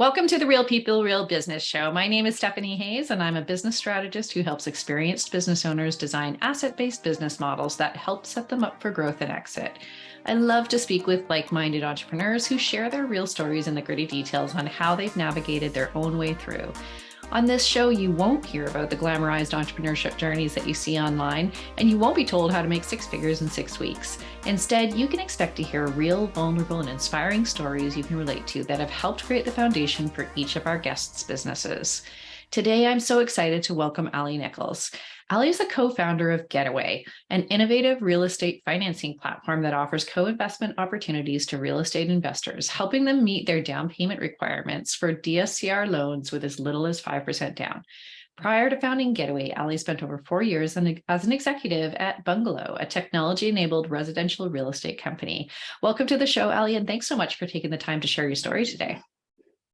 Welcome to the Real People, Real Business Show. My name is Stephanie Hayes, and I'm a business strategist who helps experienced business owners design asset-based business models that help set them up for growth and exit. I love to speak with like-minded entrepreneurs who share their real stories and the gritty details on how they've navigated their own way through. On this show, you won't hear about the glamorized entrepreneurship journeys that you see online, and you won't be told how to make six figures in 6 weeks. Instead, you can expect to hear real, vulnerable, and inspiring stories you can relate to that have helped create the foundation for each of our guests' businesses. Today, I'm so excited to welcome Ali Nichols. Ali is a co-founder of Getaway, an innovative real estate financing platform that offers co-investment opportunities to real estate investors, helping them meet their down payment requirements for DSCR loans with as little as 5% down. Prior to founding Getaway, Ali spent over 4 years as an executive at Bungalow, a technology-enabled residential real estate company. Welcome to the show, Ali, and thanks so much for taking the time to share your story today.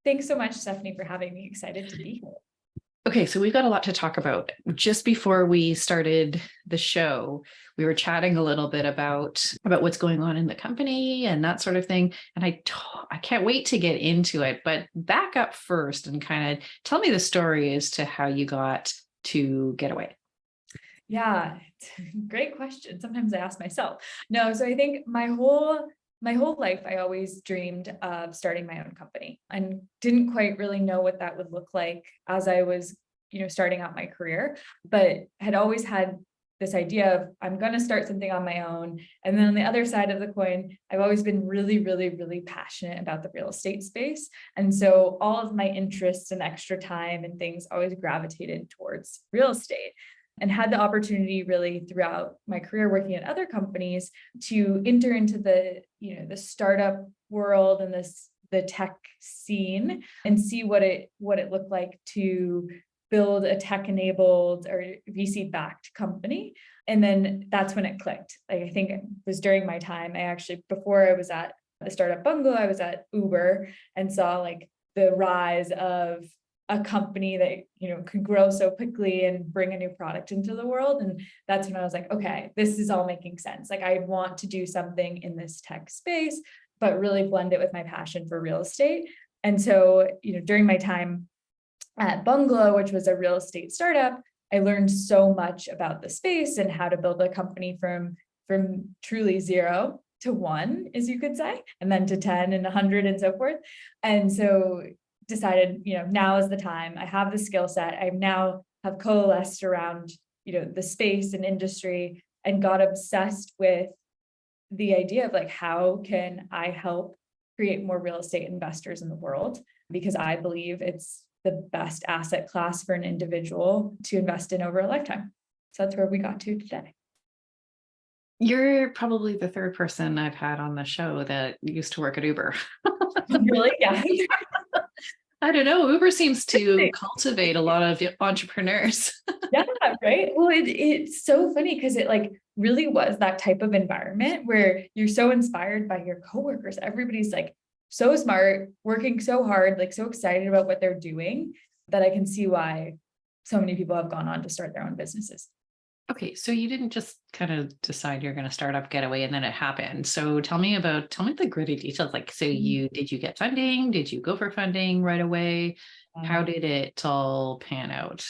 Thanks so much, Stephanie, for having me. Excited to be here. Okay, so we've got a lot to talk about. Just before we started the show, we were chatting a little bit about what's going on in the company and that sort of thing. And I can't wait to get into it, but back up first and kind of tell me the story as to how you got to Getaway. Yeah, great question. Sometimes I ask myself. No, so I think my whole life, I always dreamed of starting my own company and didn't quite really know what that would look like as I was, starting out my career, but had always had this idea of I'm going to start something on my own. And then on the other side of the coin, I've always been really, really, really passionate about the real estate space. And so all of my interests and extra time and things always gravitated towards real estate. And had the opportunity really throughout my career working at other companies to enter into the startup world and the tech scene and see what it looked like to build a tech-enabled or VC-backed company. And then that's when it clicked. Like, I think it was during my time, before I was at the startup Bungalow, I was at Uber and saw like the rise of a company that, could grow so quickly and bring a new product into the world. And that's when I was like, okay, this is all making sense. Like, I want to do something in this tech space, but really blend it with my passion for real estate. And so, during my time at Bungalow, which was a real estate startup, I learned so much about the space and how to build a company from truly 0 to 1, as you could say, and then to 10 and 100 and so forth. And so decided, now is the time. I have the skill set. I now have coalesced around, the space and industry and got obsessed with the idea of like, how can I help create more real estate investors in the world? Because I believe it's the best asset class for an individual to invest in over a lifetime. So that's where we got to today. You're probably the third person I've had on the show that used to work at Uber. Really? Yeah. I don't know. Uber seems to cultivate a lot of entrepreneurs. Yeah, right. Well, it's so funny because it like really was that type of environment where you're so inspired by your coworkers. Everybody's like so smart, working so hard, like so excited about what they're doing that I can see why so many people have gone on to start their own businesses. Okay, so you didn't just kind of decide you're going to start up Getaway and then it happened. So tell me the gritty details. Like, so did you get funding? Did you go for funding right away? How did it all pan out?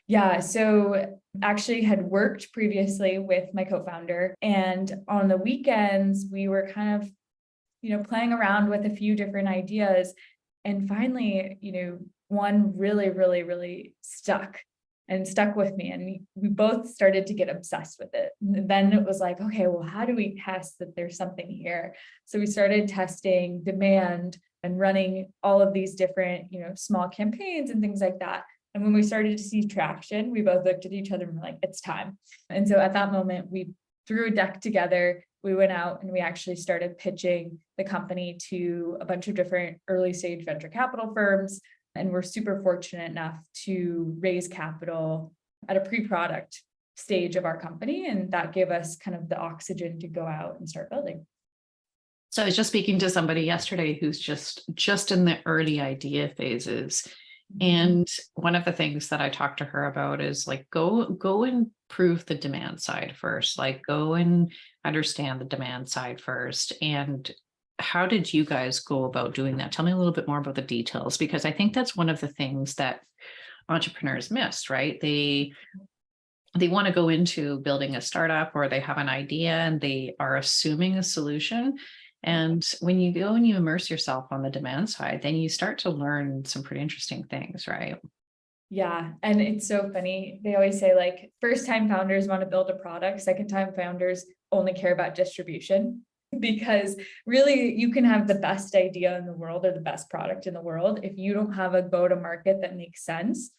Yeah, so actually had worked previously with my co-founder, and on the weekends we were kind of, playing around with a few different ideas, and finally, one really, really, really stuck with me. And we both started to get obsessed with it. And then it was like, okay, well, how do we test that there's something here? So we started testing demand and running all of these different, small campaigns and things like that. And when we started to see traction, we both looked at each other and were like, it's time. And so at that moment, we threw a deck together. We went out and we actually started pitching the company to a bunch of different early stage venture capital firms. And we're super fortunate enough to raise capital at a pre-product stage of our company. And that gave us kind of the oxygen to go out and start building. So I was just speaking to somebody yesterday who's just in the early idea phases. And one of the things that I talked to her about is like, go and prove the demand side first, like go and understand the demand side first. And how did you guys go about doing that? Tell me a little bit more about the details, because I think that's one of the things that entrepreneurs miss, right? They want to go into building a startup, or they have an idea and they are assuming a solution. And when you go and you immerse yourself on the demand side, then you start to learn some pretty interesting things, right? Yeah. And it's so funny. They always say like first time founders want to build a product, second time founders only care about distribution. Because really, you can have the best idea in the world or the best product in the world. If you don't have a go to market that makes sense,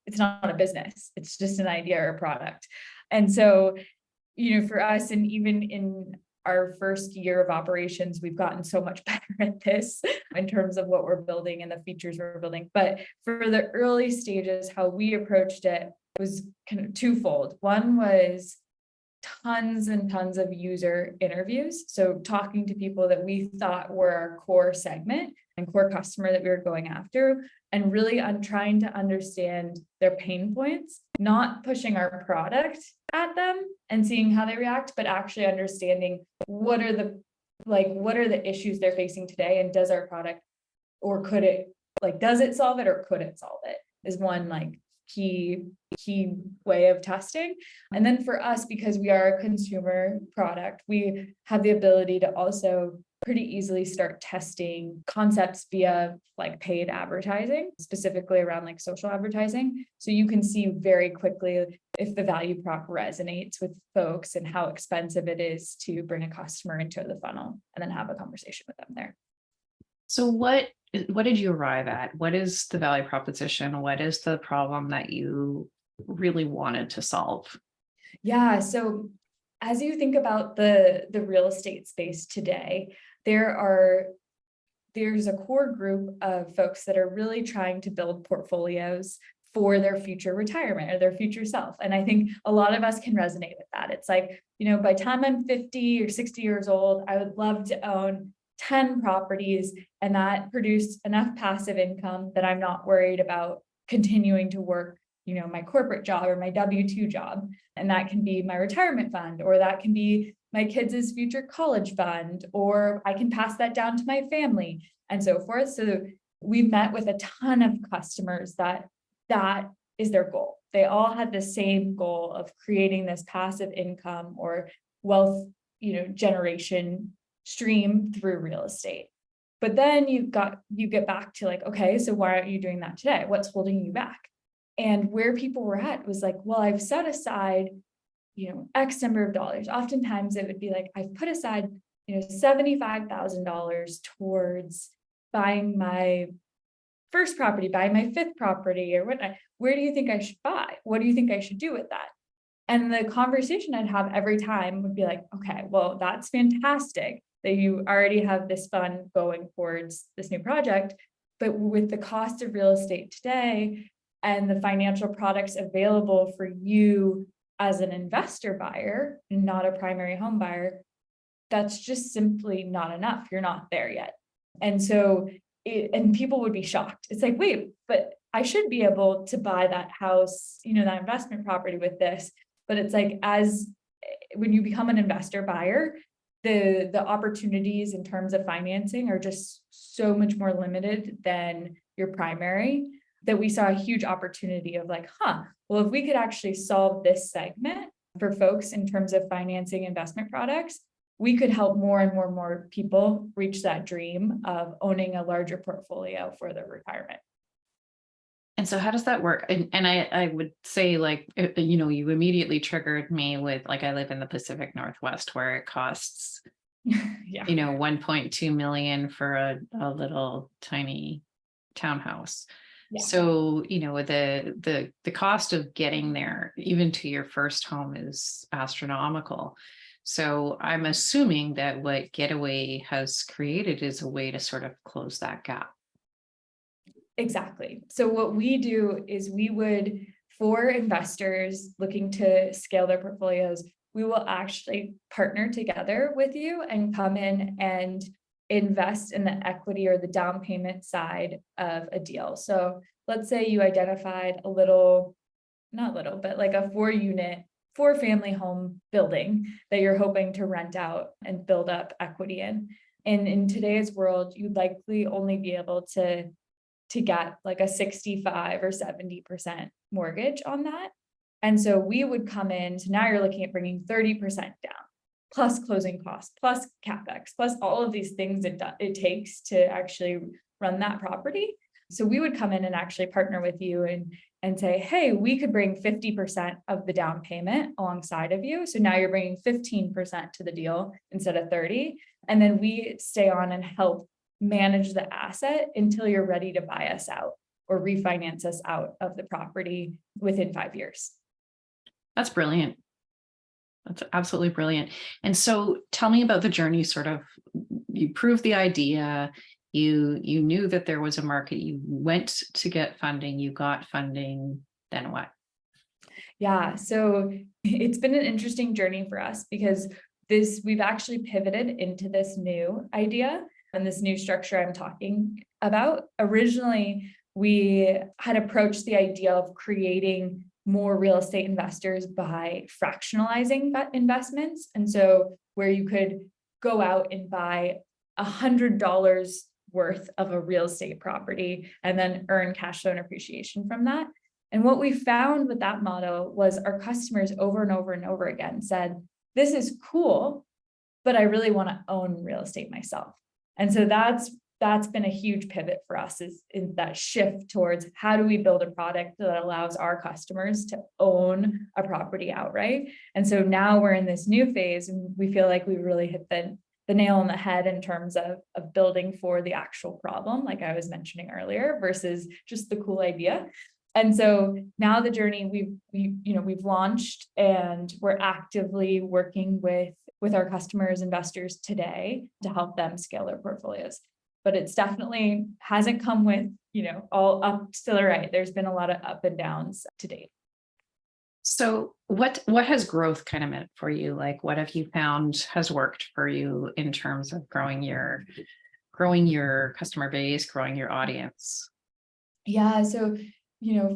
it's not a business. It's just an idea or a product. And so, for us, and even in our first year of operations, we've gotten so much better at this in terms of what we're building and the features we're building. But for the early stages, how we approached it was kind of twofold. One was tons and tons of user interviews. So talking to people that we thought were our core segment and core customer that we were going after, and really trying to understand their pain points, not pushing our product at them and seeing how they react, but actually understanding what are the issues they're facing today, and does our product, or could it, does it solve it, or could it solve it, is one key way of testing. And then for us, because we are a consumer product, we have the ability to also pretty easily start testing concepts via paid advertising, specifically around social advertising. So you can see very quickly if the value prop resonates with folks and how expensive it is to bring a customer into the funnel, and then have a conversation with them there. So what did you arrive at? What is the value proposition? What is the problem that you really wanted to solve? Yeah. So as you think about the real estate space today, there's a core group of folks that are really trying to build portfolios for their future retirement or their future self. And I think a lot of us can resonate with that. It's by the time I'm 50 or 60 years old, I would love to own 10 properties and that produce enough passive income that I'm not worried about continuing to work, my corporate job or my W-2 job. And that can be my retirement fund, or that can be my kids' future college fund, or I can pass that down to my family and so forth. So we've met with a ton of customers that is their goal. They all had the same goal of creating this passive income or wealth, generation stream through real estate. But then you get back to okay, so why aren't you doing that today? What's holding you back? And where people were at was well, I've set aside, X number of dollars. Oftentimes it would be I've put aside, $75,000 towards buying my first property, buying my fifth property or whatnot. Where do you think I should buy? What do you think I should do with that? And the conversation I'd have every time would be okay, well, that's fantastic that you already have this fund going towards this new project. But with the cost of real estate today and the financial products available for you as an investor buyer, not a primary home buyer, that's just simply not enough. You're not there yet. And so, and people would be shocked. It's wait, but I should be able to buy that house, that investment property with this. But it's as when you become an investor buyer, the opportunities in terms of financing are just so much more limited than your primary, that we saw a huge opportunity of well, if we could actually solve this segment for folks in terms of financing investment products, we could help more and more people reach that dream of owning a larger portfolio for their retirement. And so how does that work? And I would say you immediately triggered me with I live in the Pacific Northwest, where it costs, Yeah. 1.2 million for a little tiny townhouse. Yeah. So, the cost of getting there, even to your first home, is astronomical. So I'm assuming that what Getaway has created is a way to sort of close that gap. Exactly. So what we do is we would, for investors looking to scale their portfolios, we will actually partner together with you and come in and invest in the equity or the down payment side of a deal. So let's say you identified a four family home building that you're hoping to rent out and build up equity in. And in today's world, you'd likely only be able to get like a 65 or 70% mortgage on that. And so we would come in, so now you're looking at bringing 30% down, plus closing costs, plus CapEx, plus all of these things it takes to actually run that property. So we would come in and actually partner with you and say, hey, we could bring 50% of the down payment alongside of you. So now you're bringing 15% to the deal instead of 30. And then we stay on and help manage the asset until you're ready to buy us out or refinance us out of the property within 5 years. That's brilliant. That's absolutely brilliant. And so tell me about the journey, sort of, you proved the idea, you knew that there was a market, you went to get funding, you got funding, then what? Yeah, so it's been an interesting journey for us because we've actually pivoted into this new idea and this new structure I'm talking about. Originally, we had approached the idea of creating more real estate investors by fractionalizing investments. And so where you could go out and buy $100 worth of a real estate property and then earn cash flow and appreciation from that. And what we found with that model was our customers over and over and over again said, this is cool, but I really want to own real estate myself. And so that's been a huge pivot for us, is in that shift towards how do we build a product that allows our customers to own a property outright. And so now we're in this new phase and we feel like we really hit the nail on the head in terms of building for the actual problem, like I was mentioning earlier, versus just the cool idea. And so now the journey we've launched and we're actively working with our customers, investors today to help them scale their portfolios. But it's definitely hasn't come with, all up to the right. There's been a lot of up and downs to date. So what has growth kind of meant for you? Like, what have you found has worked for you in terms of growing your customer base, growing your audience? Yeah, so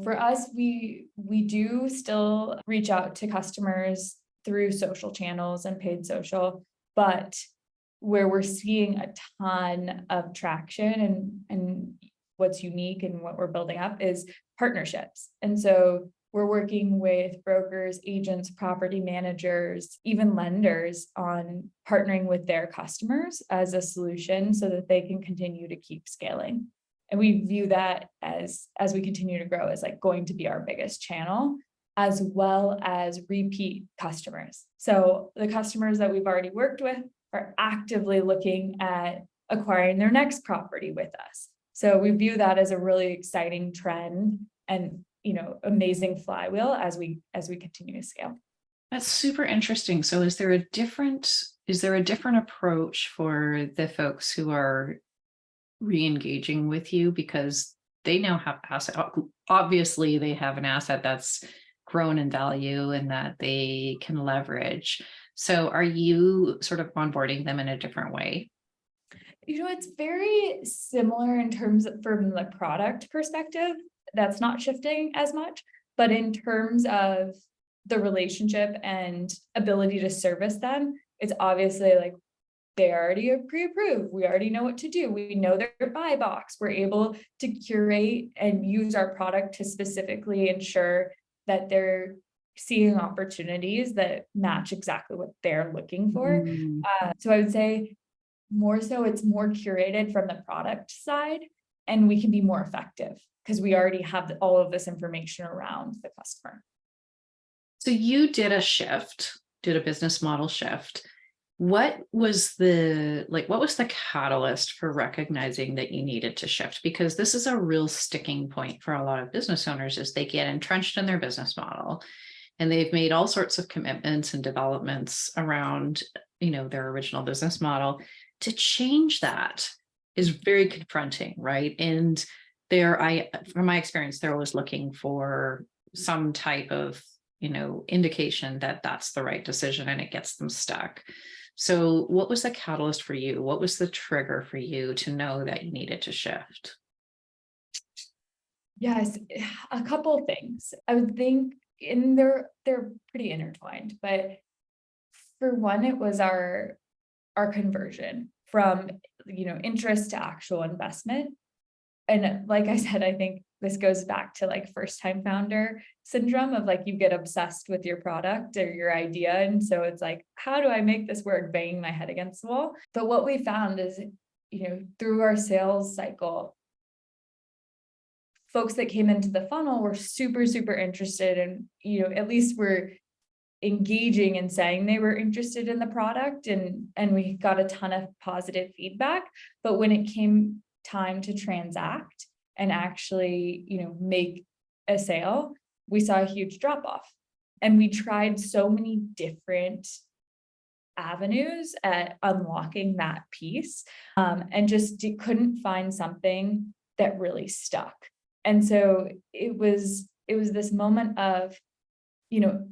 for us, we do still reach out to customers through social channels and paid social, but where we're seeing a ton of traction and what's unique and what we're building up is partnerships. And so we're working with brokers, agents, property managers, even lenders on partnering with their customers as a solution so that they can continue to keep scaling. And we view that as we continue to grow as like going to be our biggest channel, as well as repeat customers. So the customers that we've already worked with are actively looking at acquiring their next property with us. So we view that as a really exciting trend and amazing flywheel as we continue to scale. That's super interesting. So is there a different approach for the folks who are re-engaging with you because they now have asset? Obviously they have an asset that's grown in value and that they can leverage. So are you sort of onboarding them in a different way? It's very similar in terms of from the product perspective. That's not shifting as much, but in terms of the relationship and ability to service them, it's obviously like they already are pre-approved. We already know what to do. We know their buy box. We're able to curate and use our product to specifically ensure that they're seeing opportunities that match exactly what they're looking for. So I would say more so it's more curated from the product side, and we can be more effective because we already have all of this information around the customer. So you did a business model shift. What was the catalyst for recognizing that you needed to shift? Because this is a real sticking point for a lot of business owners as they get entrenched in their business model and they've made all sorts of commitments and developments around, their original business model. To change that is very confronting, right? And from my experience, they're always looking for some type of, indication that that's the right decision and it gets them stuck. So what was the catalyst for you? What was the trigger for you to know that you needed to shift? Yes, a couple of things. I would think they're pretty intertwined, but for one, it was our conversion from, interest to actual investment. And like I said, I think this goes back to like first time founder syndrome of like, you get obsessed with your product or your idea. And so it's like, how do I make this work? Banging my head against the wall. But what we found is, through our sales cycle, folks that came into the funnel were super, super interested and, at least were engaging and saying they were interested in the product, and we got a ton of positive feedback. But when it came time to transact and actually, make a sale, we saw a huge drop off. And we tried so many different avenues at unlocking that piece, and just couldn't find something that really stuck. And so it was this moment of,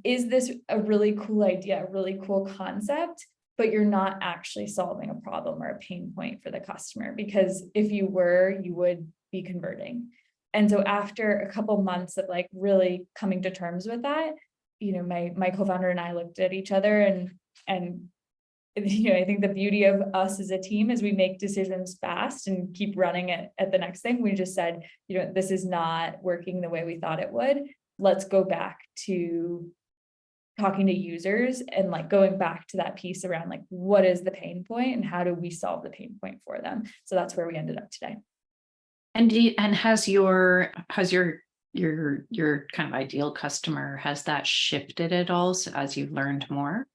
is this a really cool idea, a really cool concept, but you're not actually solving a problem or a pain point for the customer, because if you were, you would be converting. And so after a couple months of like really coming to terms with that, my co-founder and I looked at each other and I think the beauty of us as a team is we make decisions fast and keep running it at the next thing. We just said, this is not working the way we thought it would. Let's go back to talking to users and like going back to that piece around like, what is the pain point and how do we solve the pain point for them? So that's where we ended up today. And has your kind of ideal customer, has that shifted at all as you've learned more?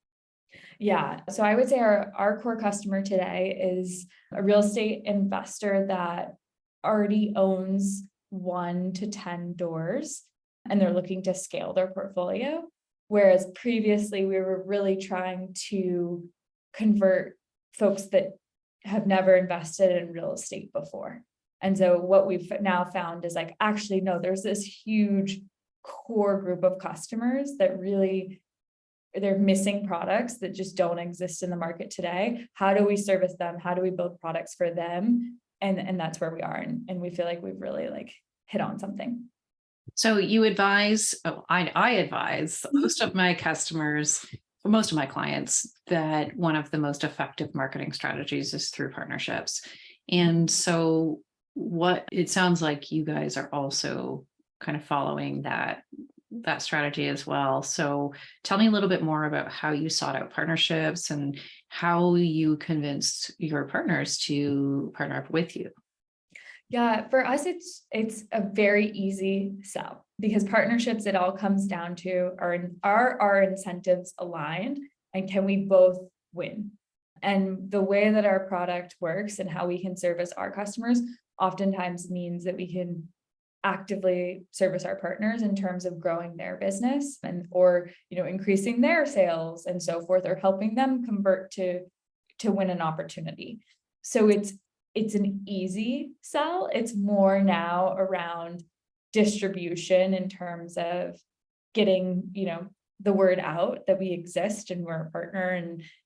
Yeah. So I would say our core customer today is a real estate investor that already owns 1 to 10 doors, and they're looking to scale their portfolio. Whereas previously we were really trying to convert folks that have never invested in real estate before. And so what we've now found is like, actually, no, there's this huge core group of customers that really, they're missing products that just don't exist in the market today. How do we service them? How do we build products for them? And that's where we are. And we feel like we've really like hit on something. So you advise, I advise most of my customers, most of my clients, that one of the most effective marketing strategies is through partnerships. And so what it sounds like you guys are also kind of following that strategy as well. So tell me a little bit more about how you sought out partnerships and how you convinced your partners to partner up with you. Yeah, for us, it's a very easy sell, because partnerships, it all comes down to are our incentives aligned and can we both win? And the way that our product works and how we can service our customers oftentimes means that we can actively service our partners in terms of growing their business or increasing their sales and so forth, or helping them convert to win an opportunity. So it's an easy sell. It's more now around distribution in terms of getting, the word out that we exist and we're a partner,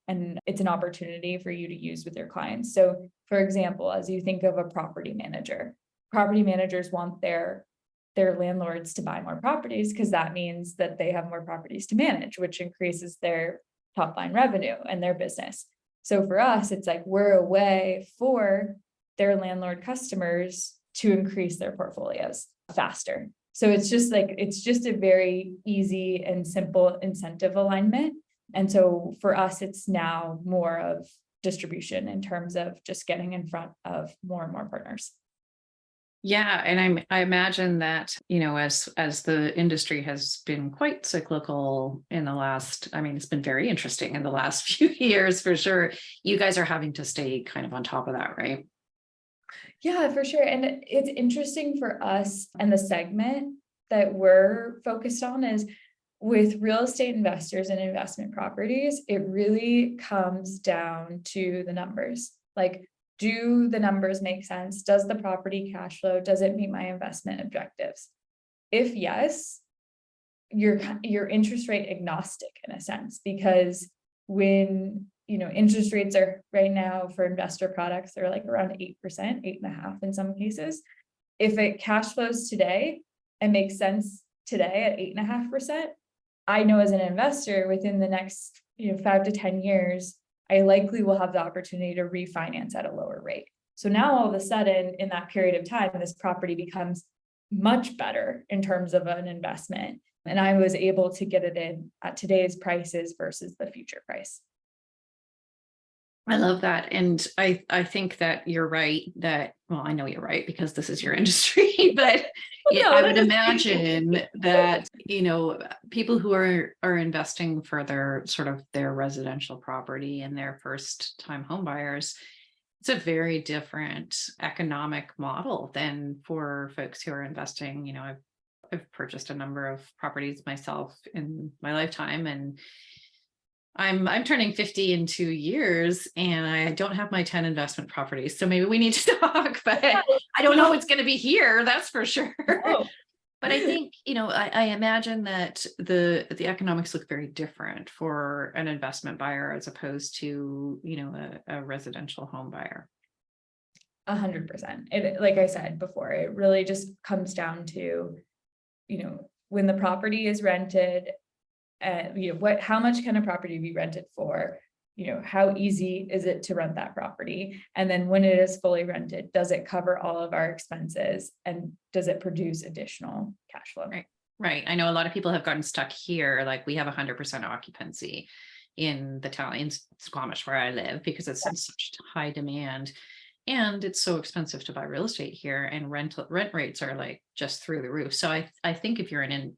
and it's an opportunity for you to use with your clients. So for example, as you think of a property managers want their landlords to buy more properties, because that means that they have more properties to manage, which increases their top line revenue and their business. So for us, it's like we're a way for their landlord customers to increase their portfolios faster. So it's just a very easy and simple incentive alignment. And so for us, it's now more of distribution in terms of just getting in front of more and more partners. Yeah, and I imagine that, as the industry has been quite cyclical in the last, it's been very interesting in the last few years for sure. You guys are having to stay kind of on top of that, right? Yeah, for sure. And it's interesting for us, and the segment that we're focused on is with real estate investors and investment properties. It really comes down to the numbers. Like, do the numbers make sense? Does the property cash flow? Does it meet my investment objectives? If yes, you're interest rate agnostic in a sense, because when interest rates are right now for investor products, they're like around 8%, 8.5% in some cases. If it cash flows today and makes sense today at 8.5%, I know as an investor within the next 5 to 10 years, I likely will have the opportunity to refinance at a lower rate. So now all of a sudden in that period of time, this property becomes much better in terms of an investment. And I was able to get it in at today's prices versus the future price. I love that. And I think that you're right that, well, I know you're right because this is your industry, but No, I would imagine that, people who are investing for their residential property and their first time home buyers, it's a very different economic model than for folks who are investing. I've purchased a number of properties myself in my lifetime, and I'm turning 50 in 2 years, and I don't have my 10 investment properties. So maybe we need to talk, but I don't know what's going to be here. That's for sure. Oh. But I think, I imagine that the economics look very different for an investment buyer as opposed to, a residential home buyer. 100%. It, like I said before, it really just comes down to, when the property is rented, how much can a property be rented for? How easy is it to rent that property? And then when it is fully rented, does it cover all of our expenses, and does it produce additional cash flow? Right. I know a lot of people have gotten stuck here. Like, we have 100% occupancy in the town in Squamish where I live because it's in such high demand. And it's so expensive to buy real estate here, and rent rates are like just through the roof. So I think if you're an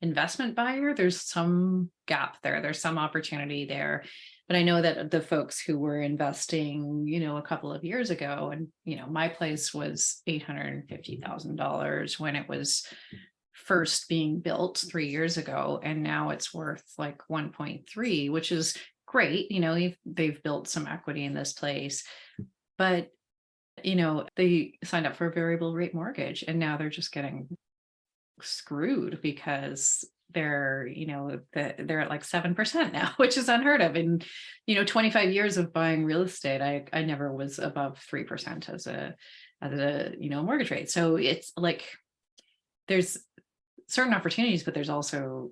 investment buyer, there's some gap there. There's some opportunity there. But I know that the folks who were investing, a couple of years ago, and, my place was $850,000 when it was first being built 3 years ago. And now it's worth like 1.3, which is great. They've built some equity in this place, but they signed up for a variable rate mortgage, and now they're just getting screwed because they're at like 7% now, which is unheard of. In 25 years of buying real estate, I never was above 3% as a mortgage rate. So it's like there's certain opportunities, but there's also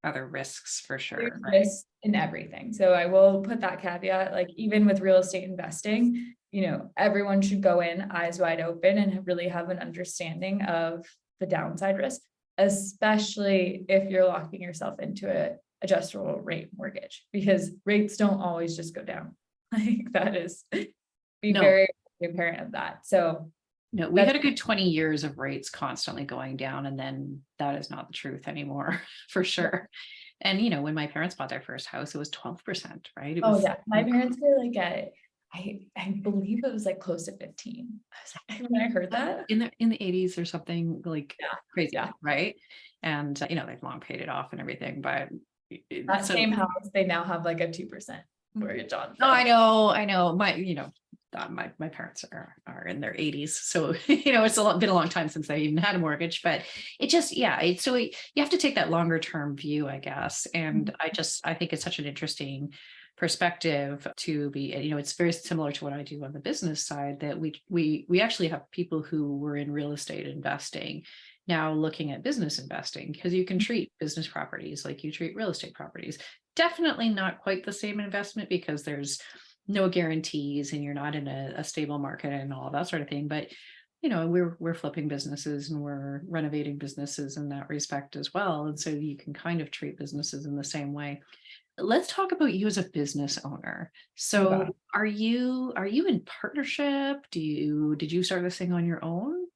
other risks for sure. There's risk in everything. So I will put that caveat, like even with real estate investing, everyone should go in eyes wide open and really have an understanding of the downside risk, especially if you're locking yourself into a adjustable rate mortgage, because rates don't always just go down. Like that is, very apparent of that. So no, we had a good 20 years of rates constantly going down, and then that is not the truth anymore, for sure. And when my parents bought their first house, it was 12%, right? It was, my parents were like I believe it was like close to 15. I was like, when I heard that in the 80s or something, like crazy, right? And they've long paid it off and everything, but that same house, they now have like a 2% mortgage on. Oh, I know. My parents are in their 80s, so it's been a long time since they even had a mortgage. But it just so you have to take that longer term view, I guess. And I think it's such an interesting perspective to be, it's very similar to what I do on the business side, that we actually have people who were in real estate investing now looking at business investing, because you can treat business properties like you treat real estate properties. Definitely not quite the same investment because there's no guarantees and you're not in a stable market and all that sort of thing. But we're flipping businesses and we're renovating businesses in that respect as well. And so you can kind of treat businesses in the same way. Let's talk about you as a business owner. So are you in partnership? Did you start this thing on your own?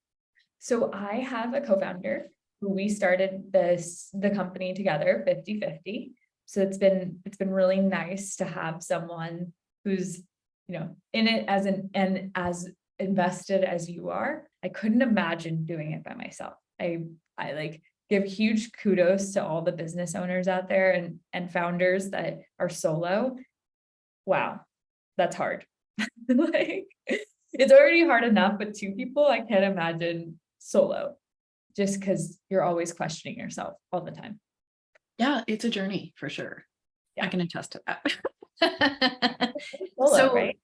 So I have a co-founder who we started the company together 50-50. So it's been really nice to have someone who's, in it as invested as you are. I couldn't imagine doing it by myself. I like give huge kudos to all the business owners out there and founders that are solo. Wow, that's hard. Like it's already hard enough with two people. I can't imagine solo, just because you're always questioning yourself all the time. Yeah, it's a journey for sure. Yeah. I can attest to that. Solo, right?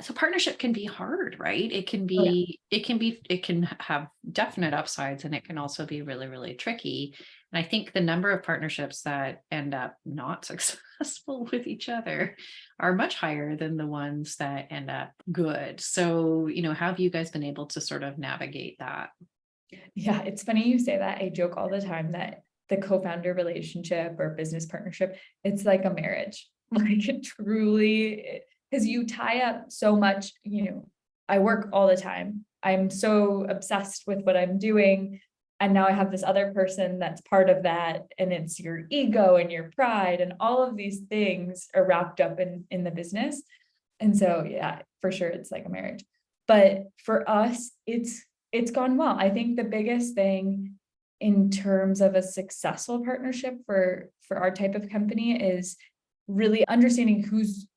So partnership can be hard, right? It can have definite upsides, and it can also be really, really tricky. And I think the number of partnerships that end up not successful with each other are much higher than the ones that end up good. So, how have you guys been able to sort of navigate that? Yeah, it's funny you say that. I joke all the time that the co-founder relationship or business partnership, it's like a marriage. Like it truly, because you tie up so much, I work all the time. I'm so obsessed with what I'm doing. And now I have this other person that's part of that. And it's your ego and your pride and all of these things are wrapped up in the business. And so, yeah, for sure, it's like a marriage. But for us, it's gone well. I think the biggest thing in terms of a successful partnership for our type of company is really understanding who's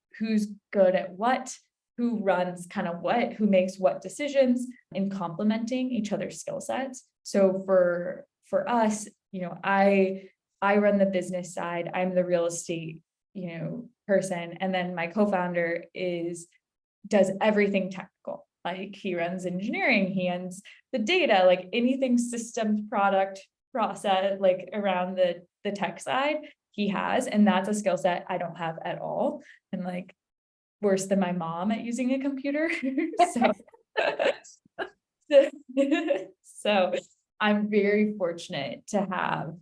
good at what, who runs kind of what, who makes what decisions, and complementing each other's skill sets. So for us, I run the business side. I'm the real estate, person, and then my co-founder does everything technical. Like he runs engineering, he runs the data, like anything systems, product, process, like around the tech side, he has, and that's a skill set I don't have at all. And like worse than my mom at using a computer. So, so I'm very fortunate to have,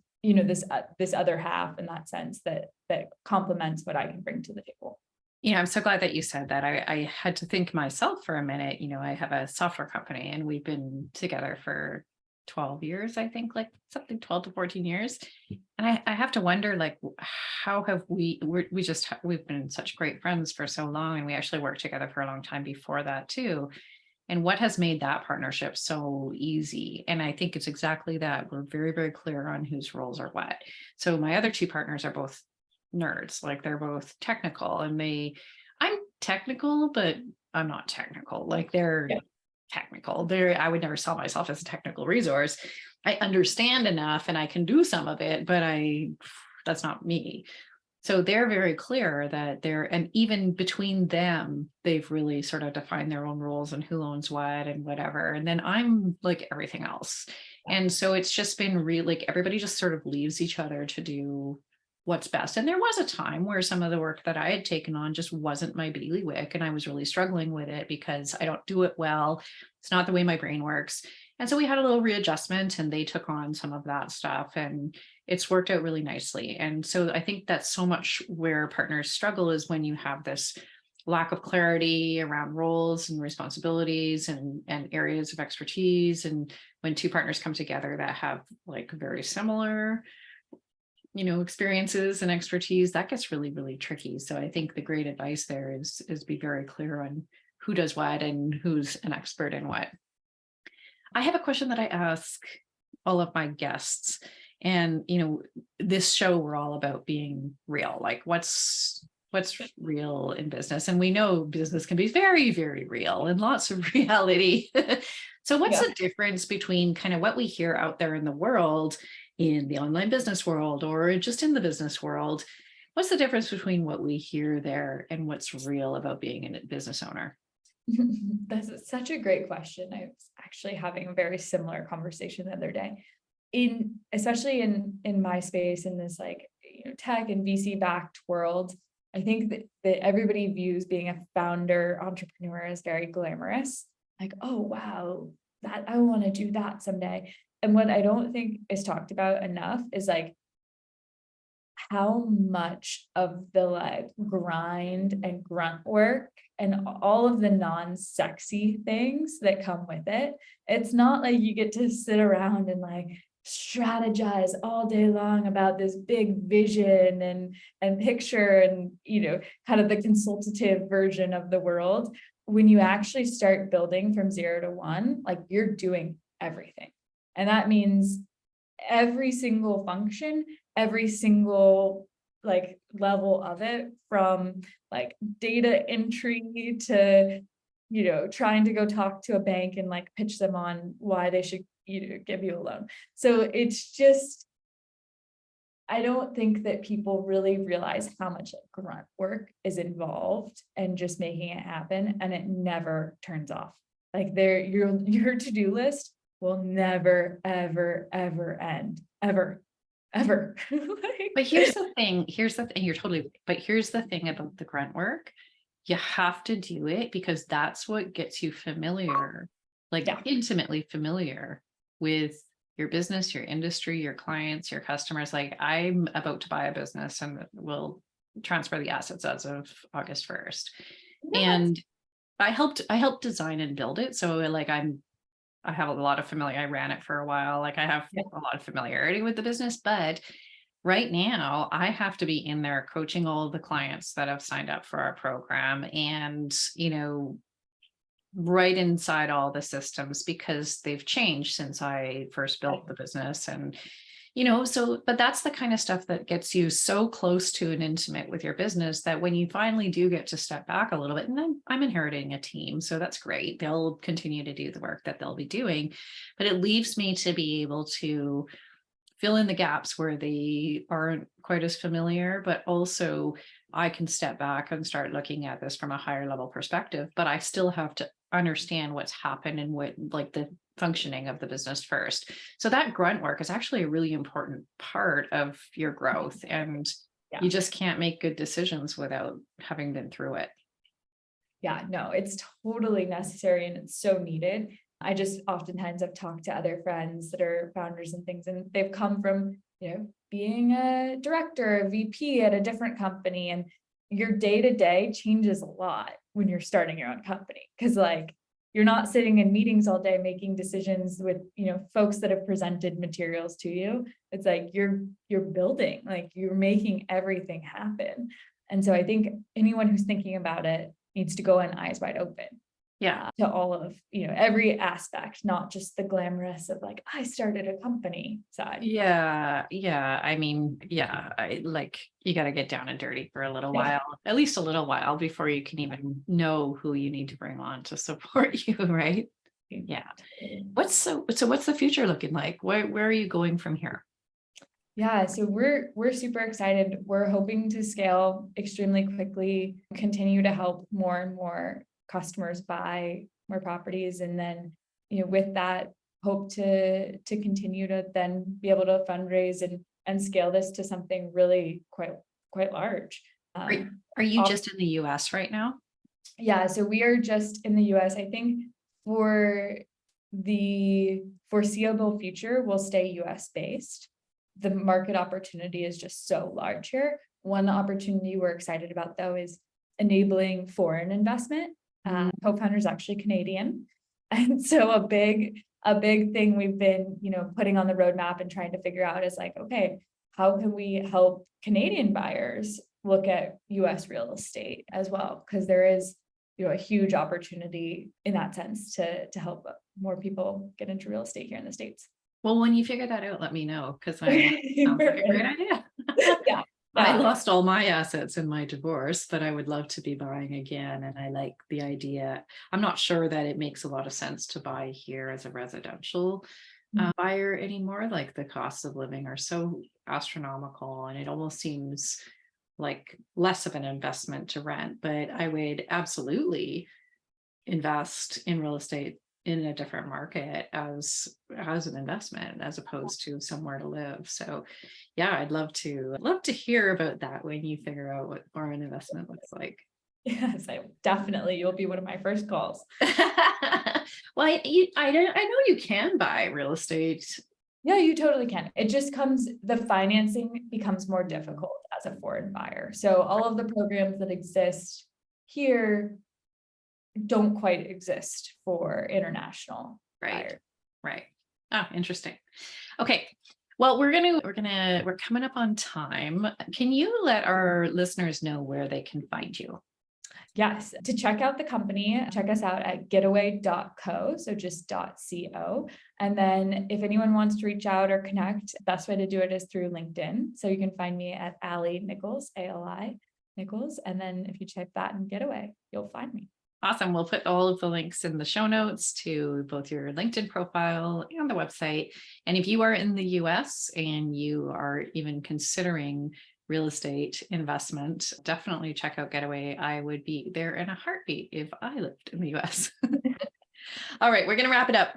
this other half in that sense that complements what I can bring to the table. I'm so glad that you said that. I had to think myself for a minute. I have a software company and we've been together for 12 years, I think, like something 12 to 14 years. And I have to wonder, like, how have we've been such great friends for so long. And we actually worked together for a long time before that too. And what has made that partnership so easy? And I think it's exactly that. We're very, very clear on whose roles are what. So my other two partners are both nerds, like they're both technical, and I'm technical, but I'm not technical. Like they're technical. I would never sell myself as a technical resource. I understand enough and I can do some of it, but that's not me. So they're very clear that and even between them, they've really sort of defined their own roles and who owns what and whatever. And then I'm like everything else. And so it's just been really like everybody just sort of leaves each other to do what's best. And there was a time where some of the work that I had taken on just wasn't my bailiwick. And I was really struggling with it because I don't do it well. It's not the way my brain works. And so we had a little readjustment and they took on some of that stuff and it's worked out really nicely. And so I think that's so much where partners struggle is when you have this lack of clarity around roles and responsibilities and areas of expertise. And when two partners come together that have like very similar experiences and expertise, that gets really, really tricky. So I think the great advice there is be very clear on who does what and who's an expert in what. I have a question that I ask all of my guests. And, this show, we're all about being real. Like what's real in business? And we know business can be very, very real and lots of reality. So what's the difference between kind of what we hear out there in the world, in the online business world, or just in the business world? What's the difference between what we hear there and what's real about being a business owner? That's such a great question. I was actually having a very similar conversation the other day. Especially in my space, in this like tech and VC backed world, I think that everybody views being a founder entrepreneur as very glamorous. Like, oh wow, that I want to do that someday. And what I don't think is talked about enough is like how much of the like grind and grunt work and all of the non-sexy things that come with it. It's not like you get to sit around and like strategize all day long about this big vision and picture and kind of the consultative version of the world. When you actually start building from 0 to 1, like you're doing everything. And that means every single function, every single like level of it, from like data entry to trying to go talk to a bank and like pitch them on why they should give you a loan. So it's just, I don't think that people really realize how much like grunt work is involved and just making it happen, and it never turns off. Like your to-do list will never, ever, ever end, ever. ever. But here's the thing, you're totally, but here's the thing about the grunt work. You have to do it because that's what gets you familiar, like Yeah. intimately familiar with your business, your industry, your clients, your customers. Like I'm about to buy a business and will transfer the assets as of August 1st. Yes. And I helped design and build it. So like I have a lot of I ran it for a while. Like I have Yeah. a lot of familiarity with the business, but right now I have to be in there coaching all of the clients that have signed up for our program and, right inside all the systems because they've changed since I first built the business. And, so, but that's the kind of stuff that gets you so close to and intimate with your business that when you finally do get to step back a little bit, and then I'm inheriting a team, so that's great. They'll continue to do the work that they'll be doing, but it leaves me to be able to fill in the gaps where they aren't quite as familiar, but also I can step back and start looking at this from a higher level perspective, but I still have to understand what's happened and what like the functioning of the business first. So that grunt work is actually a really important part of your growth. And Yeah. you just can't make good decisions without having been through it. Yeah, no, it's totally necessary and it's so needed. I just oftentimes have talked to other friends that are founders and things, and they've come from, being a director, a VP at a different company, and your day to day changes a lot when you're starting your own company. Cause like you're not sitting in meetings all day making decisions with, folks that have presented materials to you. It's like you're building, like you're making everything happen. And so I think anyone who's thinking about it needs to go in eyes wide open Yeah. to all of, every aspect, not just the glamorous of like, I started a company side. Yeah. Yeah. I mean, yeah, I like you got to get down and dirty for a little Yeah. while, at least a little while before you can even know who you need to bring on to support you, right? Yeah. What's the future looking like? Where are you going from here? Yeah, so we're super excited. We're hoping to scale extremely quickly, continue to help more and more customers buy more properties, and then, with that, hope to continue to then be able to fundraise and scale this to something really quite large. Are, are you Off- just in the US right now? yeah, so we are just in the US. I think for the foreseeable future, we'll stay US based. The market opportunity is just so large here. One opportunity we're excited about, though, is enabling foreign investment. Co-founder is actually Canadian, and so a big thing we've been, putting on the roadmap and trying to figure out is like, okay, how can we help Canadian buyers look at US real estate as well? Because there is, a huge opportunity in that sense to help more people get into real estate here in the States. Well, when you figure that out, let me know because sounds like a great idea. Yeah. I lost all my assets in my divorce, but I would love to be buying again. And I like the idea. I'm not sure that it makes a lot of sense to buy here as a residential buyer anymore. Like the costs of living are so astronomical, and it almost seems like less of an investment to rent. But I would absolutely invest in real estate in a different market as an investment as opposed to somewhere to live. So yeah, I'd love to hear about that when you figure out what foreign investment looks like. Yes, you'll be one of my first calls. Well, I know you can buy real estate. Yeah, you totally can. The financing becomes more difficult as a foreign buyer. So all of the programs that exist here don't quite exist for international buyers. Right. Oh, interesting. Okay. Well, we're coming up on time. Can you let our listeners know where they can find you? Yes, to check out the company, check us out at getaway.co, so just .co. And then if anyone wants to reach out or connect, best way to do it is through LinkedIn. So you can find me at Ali Nichols, ALI Nichols. And then if you type that in Getaway, you'll find me. Awesome. We'll put all of the links in the show notes to both your LinkedIn profile and the website. And if you are in the US and you are even considering real estate investment, definitely check out Getaway. I would be there in a heartbeat if I lived in the US. All right, we're going to wrap it up.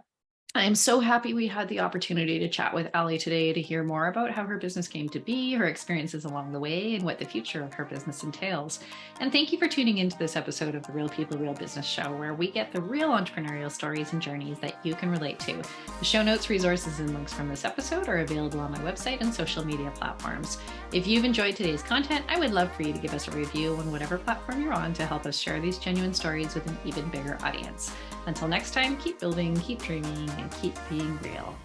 I am so happy we had the opportunity to chat with Ali today to hear more about how her business came to be, her experiences along the way, and what the future of her business entails. And thank you for tuning into this episode of the Real People, Real Business Show, where we get the real entrepreneurial stories and journeys that you can relate to. The show notes, resources, and links from this episode are available on my website and social media platforms. If you've enjoyed today's content, I would love for you to give us a review on whatever platform you're on to help us share these genuine stories with an even bigger audience. Until next time, keep building, keep dreaming, and keep being real.